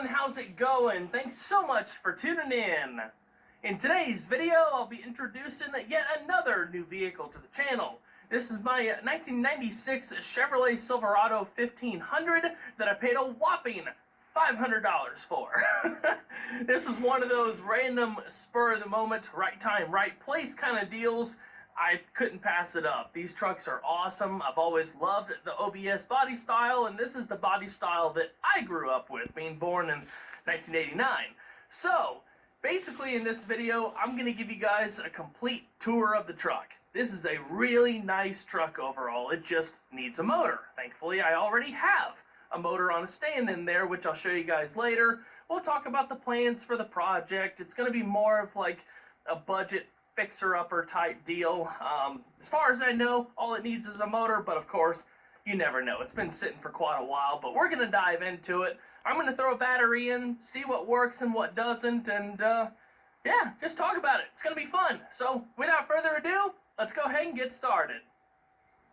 everyone, how's it going? Thanks so much for tuning in. In today's video, I'll be introducing yet another new vehicle to the channel. This is my 1996 Chevrolet Silverado 1500 that I paid a whopping $500 for. This was one of those random spur-of-the-moment, right time, right place kind of deals. I couldn't pass it up. These trucks are awesome. I've always loved the OBS body style, and this is the body style that I grew up with, being born in 1989. So, basically in this video, I'm going to give you guys a complete tour of the truck. This is a really nice truck overall. It just needs a motor. Thankfully, I already have a motor on a stand in there, which I'll show you guys later. We'll talk about the plans for the project. It's going to be more of like a budget fixer-upper type deal. As far as I know, all it needs is a motor, but of course, you never know. It's been sitting for quite a while, but we're going to dive into it. I'm going to throw a battery in, see what works and what doesn't, and yeah, just talk about it. It's going to be fun. So, without further ado, let's go ahead and get started.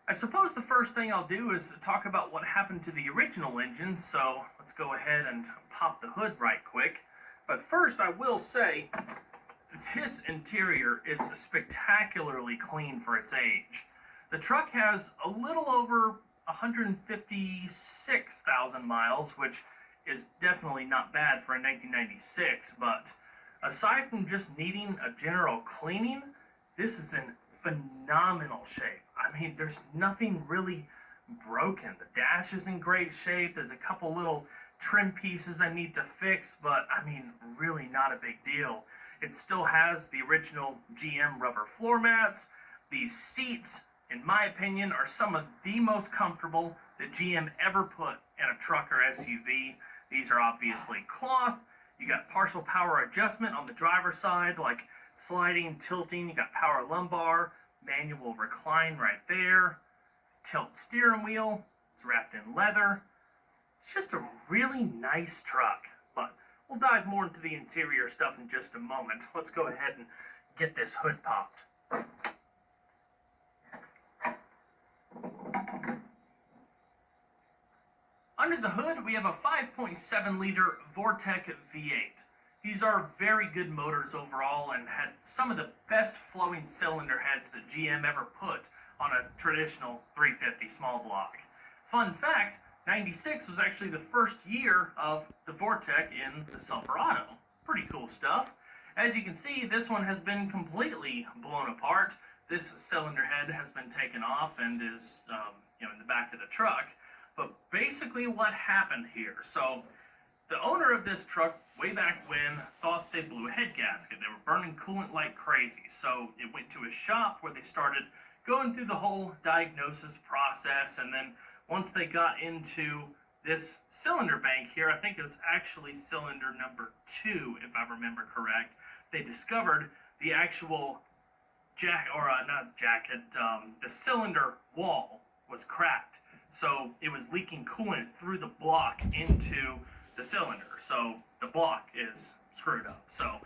I suppose the first thing I'll do is talk about what happened to the original engine, so let's go ahead and pop the hood right quick. But first, I will say, this interior is spectacularly clean for its age. The truck has a little over 156,000 miles, which is definitely not bad for a 1996, but aside from just needing a general cleaning, this is in phenomenal shape. I mean, there's nothing really broken. The dash is in great shape. There's a couple little trim pieces I need to fix, but I mean, really not a big deal. It still has the original GM rubber floor mats. These seats, in my opinion, are some of the most comfortable that GM ever put in a truck or SUV. These are obviously cloth. You got partial power adjustment on the driver's side, like sliding, tilting. You got power lumbar, manual recline right there, tilt steering wheel. It's wrapped in leather. It's just a really nice truck, but we'll dive more into the interior stuff in just a moment. Let's go ahead and get this hood popped. Under the hood, we have a 5.7-liter Vortec V8. These are very good motors overall and had some of the best flowing cylinder heads that GM ever put on a traditional 350 small block. Fun fact, 96 was actually the first year of the Vortec in the Silverado. Pretty cool stuff. As you can see, this one has been completely blown apart. This cylinder head has been taken off and is in the back of the truck. But basically what happened here, so the owner of this truck, way back when, thought they blew a head gasket. They were burning coolant like crazy. So it went to a shop where they started going through the whole diagnosis process, and then once they got into this cylinder bank here, I think it was actually cylinder number 2, if I remember correct, they discovered the actual the cylinder wall was cracked. So it was leaking coolant through the block into the cylinder. So the block is screwed up. So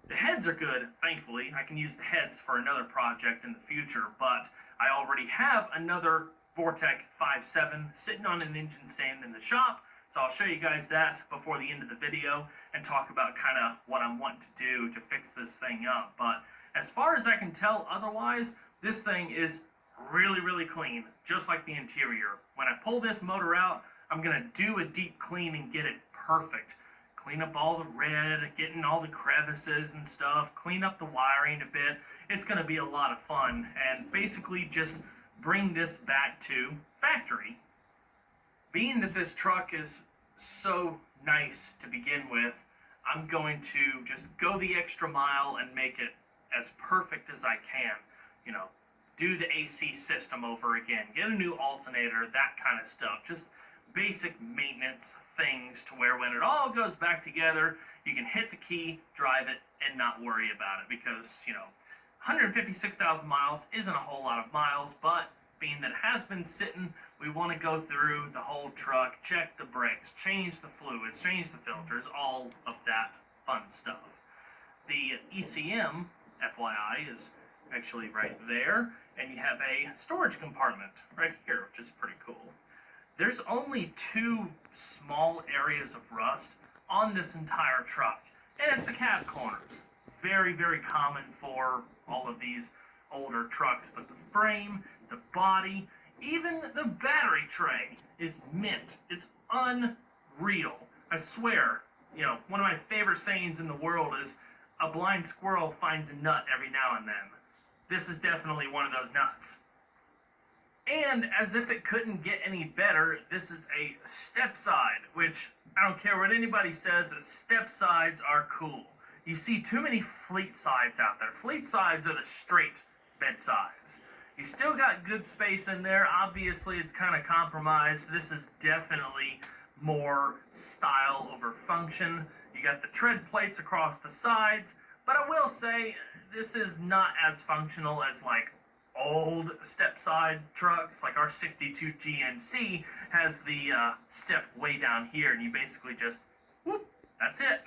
the heads are good, thankfully. I can use the heads for another project in the future, but I already have another Vortec 5.7 sitting on an engine stand in the shop, so I'll show you guys that before the end of the video and talk about kind of what I'm wanting to do to fix this thing up. But as far as I can tell otherwise, this thing is really, really clean, just like the interior. When I pull this motor out, I'm going to do a deep clean and get it perfect. Clean up all the red, getting all the crevices and stuff, clean up the wiring a bit. It's going to be a lot of fun, and basically just bring this back to factory. Being that this truck is so nice to begin with, I'm going to just go the extra mile and make it as perfect as I can. You know, do the AC system over again, get a new alternator, that kind of stuff. Just basic maintenance things to where when it all goes back together, you can hit the key, drive it, and not worry about it. Because, 156,000 miles isn't a whole lot of miles, but being that it has been sitting, we want to go through the whole truck, check the brakes, change the fluids, change the filters, all of that fun stuff. The ECM, FYI, is actually right there, and you have a storage compartment right here, which is pretty cool. There's only 2 small areas of rust on this entire truck, and it's the cab corners. Very, very common for all of these older trucks, but the frame, the body, even the battery tray is mint. It's unreal. I swear, you know, one of my favorite sayings in the world is, a blind squirrel finds a nut every now and then. This is definitely one of those nuts. And as if it couldn't get any better, this is a step side, which I don't care what anybody says, step sides are cool. You see too many fleet sides out there. Fleet sides are the straight bed sides. You still got good space in there. Obviously, it's kind of compromised. This is definitely more style over function. You got the tread plates across the sides, but I will say this is not as functional as like old step side trucks. Like our 62 GMC has the step way down here, and you basically just whoop, that's it.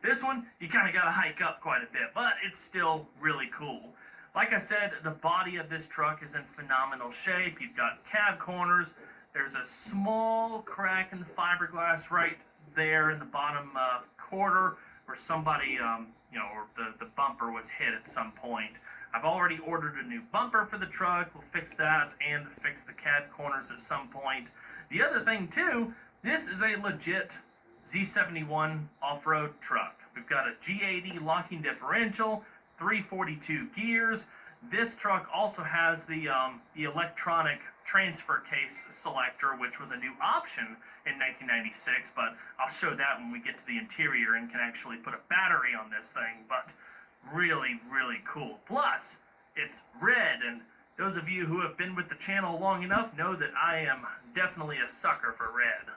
This one, you kind of got to hike up quite a bit, but it's still really cool. Like I said, the body of this truck is in phenomenal shape. You've got cab corners. There's a small crack in the fiberglass right there in the bottom quarter where somebody, or the bumper was hit at some point. I've already ordered a new bumper for the truck. We'll fix that and fix the cab corners at some point. The other thing, too, this is a legit Z71 off-road truck. We've got a G80 locking differential, 342 gears. This truck also has the electronic transfer case selector, which was a new option in 1996, but I'll show that when we get to the interior and can actually put a battery on this thing. But really, really cool. Plus, it's red, and those of you who have been with the channel long enough know that I am definitely a sucker for red.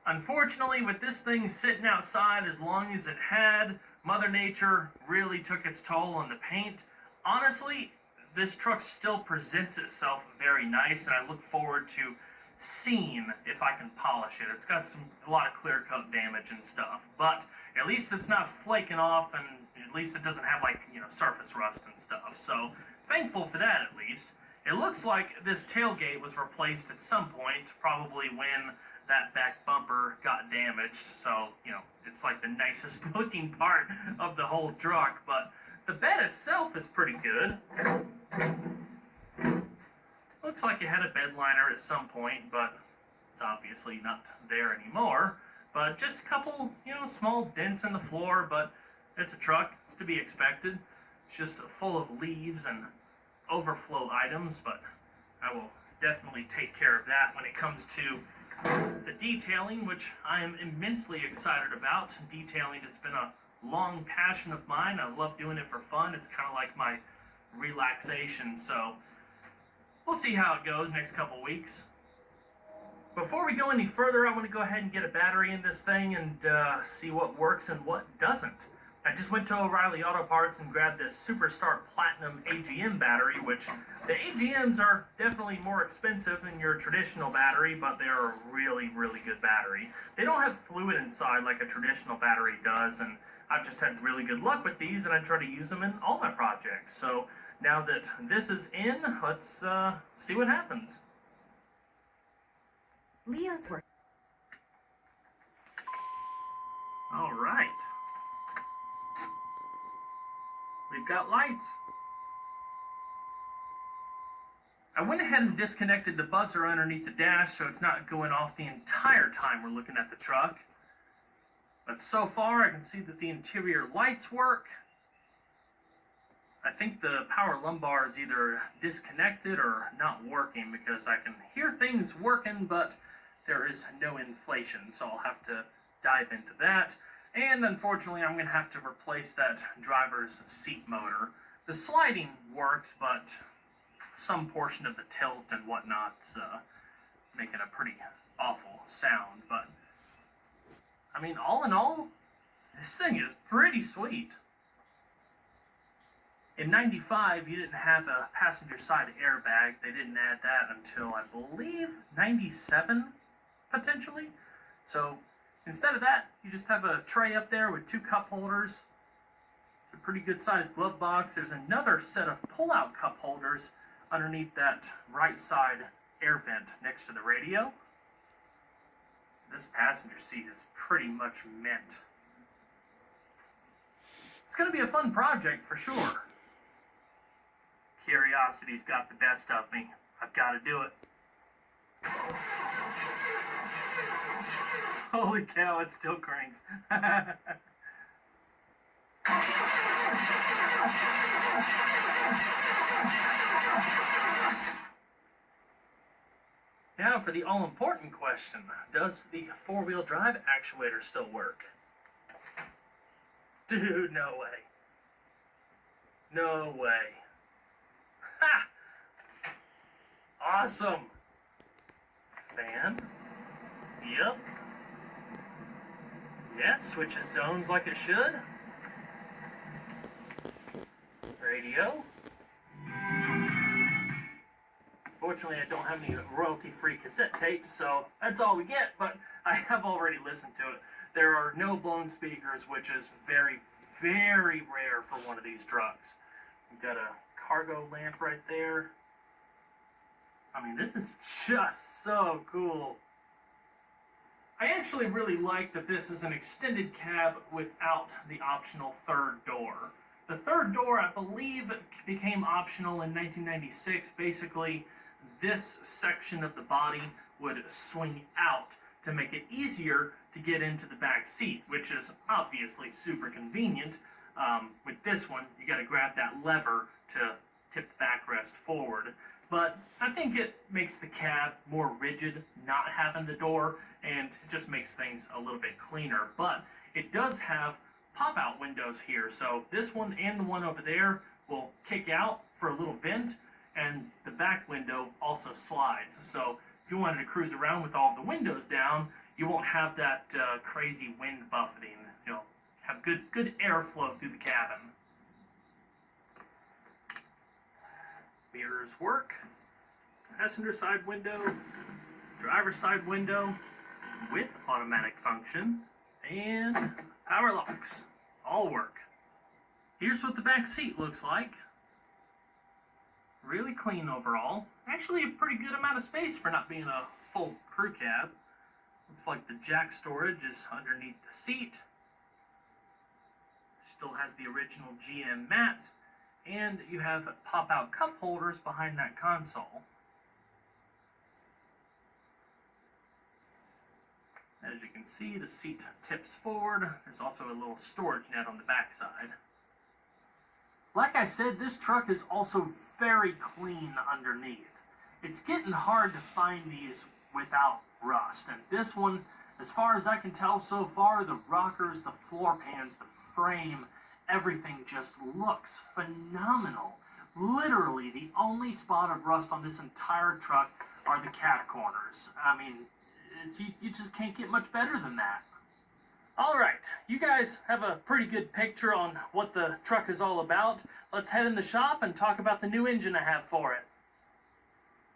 Unfortunately, with this thing sitting outside as long as it had, Mother Nature really took its toll on the paint. Honestly, this truck still presents itself very nice, and I look forward to seeing if I can polish it. It's got a lot of clear coat damage and stuff, but at least it's not flaking off, and at least it doesn't have surface rust and stuff. So thankful for that at least. It looks like this tailgate was replaced at some point, probably when that back bumper got damaged. So, it's like the nicest looking part of the whole truck, but the bed itself is pretty good. Looks like it had a bed liner at some point, but it's obviously not there anymore. But just a couple, small dents in the floor, but it's a truck. It's to be expected. It's just full of leaves and overflow items, but I will definitely take care of that when it comes to the detailing, which I am immensely excited about. Detailing has been a long passion of mine. I love doing it for fun. It's kind of like my relaxation, so we'll see how it goes next couple weeks. Before we go any further, I want to go ahead and get a battery in this thing and see what works and what doesn't. I just went to O'Reilly Auto Parts and grabbed this Superstar Platinum AGM battery, which the AGMs are definitely more expensive than your traditional battery, but they're a really, really good battery. They don't have fluid inside like a traditional battery does, and I've just had really good luck with these, and I try to use them in all my projects. So now that this is in, let's see what happens. Leo's work. All right. We've got lights. I went ahead and disconnected the buzzer underneath the dash so it's not going off the entire time we're looking at the truck. But so far I can see that the interior lights work. I think the power lumbar is either disconnected or not working because I can hear things working, but there is no inflation, so I'll have to dive into that. And unfortunately, I'm going to have to replace that driver's seat motor. The sliding works, but some portion of the tilt and whatnot's making a pretty awful sound. But, I mean, all in all, this thing is pretty sweet. In 95, you didn't have a passenger side airbag. They didn't add that until, I believe, 97, potentially. So instead of that, you just have a tray up there with two cup holders. It's a pretty good sized glove box. There's another set of pull-out cup holders underneath that right side air vent next to the radio. This passenger seat is pretty much mint. It's going to be a fun project for sure. Curiosity's got the best of me. I've got to do it. Holy cow, it still cranks. Now for the all-important question. Does the four-wheel drive actuator still work? Dude, no way. No way. Ha! Awesome. Fan. Yep. Yeah, switches zones like it should. Radio. Fortunately, I don't have any royalty-free cassette tapes, so that's all we get, but I have already listened to it. There are no blown speakers, which is very, very rare for one of these trucks. We've got a cargo lamp right there. I mean, this is just so cool. I actually really like that this is an extended cab without the optional third door. The third door, I believe, became optional in 1996. Basically, this section of the body would swing out to make it easier to get into the back seat, which is obviously super convenient. With this one, you got to grab that lever to tip the backrest forward. But I think it makes the cab more rigid, not having the door, and it just makes things a little bit cleaner. But it does have pop-out windows here, so this one and the one over there will kick out for a little vent, and the back window also slides. So if you wanted to cruise around with all the windows down, you won't have that crazy wind buffeting. You'll have good airflow through the cabin. Mirrors work. Passenger side window, driver side window with automatic function, and power locks. All work. Here's what the back seat looks like. Really clean overall. Actually a pretty good amount of space for not being a full crew cab. Looks like the jack storage is underneath the seat. Still has the original GM mats. And you have pop-out cup holders behind that console. As you can see, the seat tips forward. There's also a little storage net on the backside. Like I said, this truck is also very clean underneath. It's getting hard to find these without rust. And this one, as far as I can tell so far, the rockers, the floor pans, the frame, everything just looks phenomenal. Literally, the only spot of rust on this entire truck are the cat corners. I mean, you just can't get much better than that. Alright, you guys have a pretty good picture on what the truck is all about. Let's head in the shop and talk about the new engine I have for it.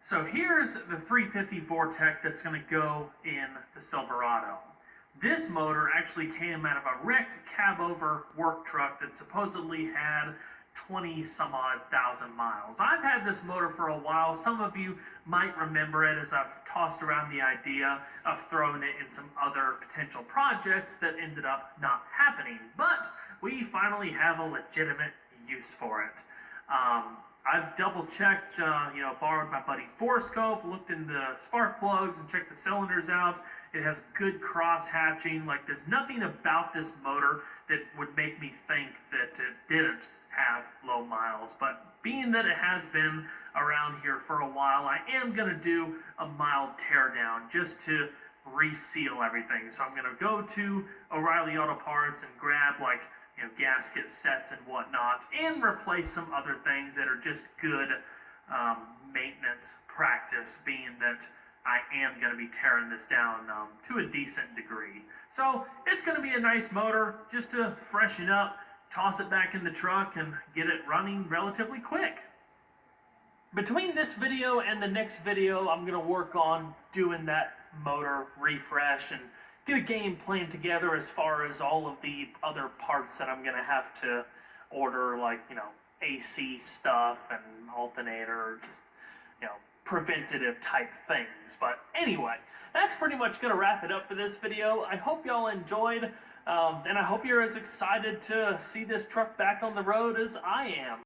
So here's the 350 Vortec that's going to go in the Silverado. This motor actually came out of a wrecked cab-over work truck that supposedly had 20-some-odd thousand miles. I've had this motor for a while. Some of you might remember it as I've tossed around the idea of throwing it in some other potential projects that ended up not happening. But we finally have a legitimate use for it. I've double-checked, borrowed my buddy's borescope, looked in the spark plugs and checked the cylinders out. It has good cross-hatching. Like, there's nothing about this motor that would make me think that it didn't have low miles. But being that it has been around here for a while, I am going to do a mild teardown just to reseal everything. So I'm going to go to O'Reilly Auto Parts and grab, gasket sets and whatnot, and replace some other things that are just good maintenance practice, being that I am going to be tearing this down to a decent degree. So it's going to be a nice motor just to freshen up, toss it back in the truck, and get it running relatively quick. Between this video and the next video, I'm going to work on doing that motor refresh and get a game plan together as far as all of the other parts that I'm going to have to order, AC stuff and alternator, just, preventative type things. But anyway, that's pretty much going to wrap it up for this video. I hope y'all enjoyed, and I hope you're as excited to see this truck back on the road as I am.